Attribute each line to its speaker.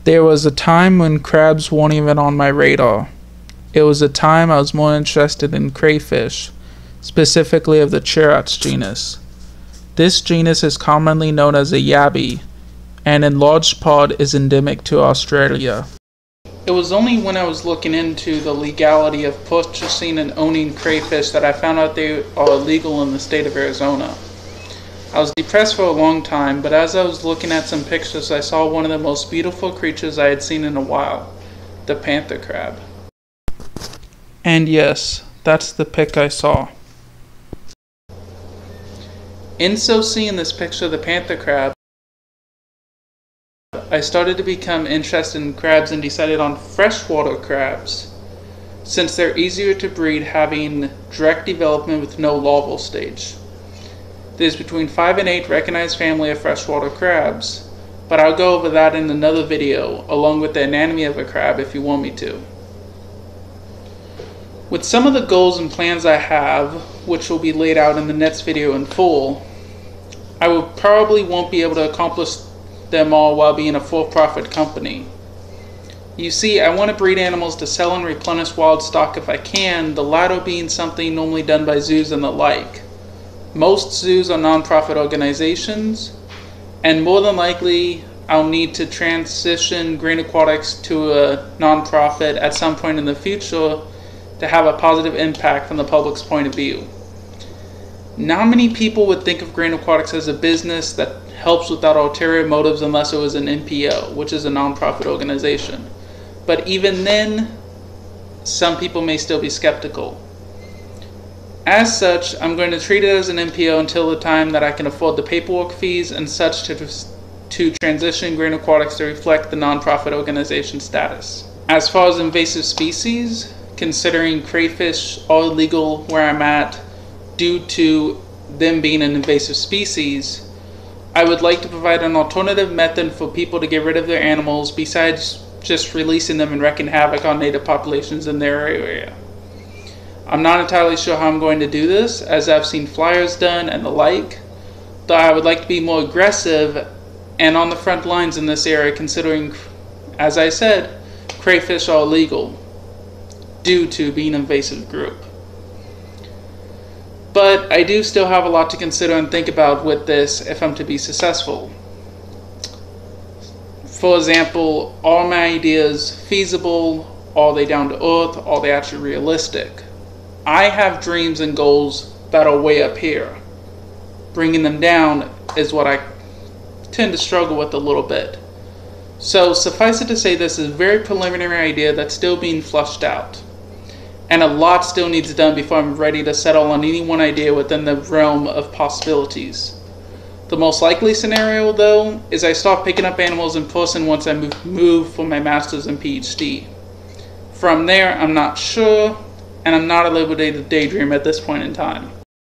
Speaker 1: There was a time when crabs weren't even on my radar. It was a time I was more interested in crayfish, specifically of the Chirats genus. This genus is commonly known as a yabby, and in large part is endemic to Australia. It was only when I was looking into the legality of purchasing and owning crayfish that I found out they are illegal in the state of Arizona. I was depressed for a long time, but as I was looking at some pictures, I saw one of the most beautiful creatures I had seen in a while, the panther crab. And yes, that's the pic I saw. In so seeing this picture of the panther crab, I started to become interested in crabs and decided on freshwater crabs, since they're easier to breed, having direct development with no larval stage. There's between 5 and 8 recognized family of freshwater crabs, but I'll go over that in another video, along with the anatomy of a crab if you want me to. With some of the goals and plans I have, which will be laid out in the next video in full, I probably won't be able to accomplish them all while being a for-profit company. You see, I want to breed animals to sell and replenish wild stock if I can, the latter being something normally done by zoos and the like. Most zoos are non-profit organizations, and more than likely I'll need to transition Green Aquatics to a non-profit at some point in the future to have a positive impact from the public's point of view. Not many people would think of Green Aquatics as a business that helps without ulterior motives unless it was an NPO, which is a non-profit organization. But even then, some people may still be skeptical. As such, I'm going to treat it as an NPO until the time that I can afford the paperwork fees and such to transition Green Aquatics to reflect the non-profit organization status. As far as invasive species, considering crayfish are illegal where I'm at due to them being an invasive species, I would like to provide an alternative method for people to get rid of their animals besides just releasing them and wreaking havoc on native populations in their area. I'm not entirely sure how I'm going to do this, as I've seen flyers done and the like, though I would like to be more aggressive and on the front lines in this area, considering, as I said, crayfish are illegal due to being an invasive group. But I do still have a lot to consider and think about with this if I'm to be successful. For example, are my ideas feasible? Are they down to earth? Are they actually realistic? I have dreams and goals that are way up here. Bringing them down is what I tend to struggle with a little bit. So suffice it to say, this is a very preliminary idea that's still being flushed out. And a lot still needs done before I'm ready to settle on any one idea within the realm of possibilities. The most likely scenario, though, is I start picking up animals in person once I move for my master's and PhD. From there, I'm not sure, and I'm not at liberty to daydream at this point in time.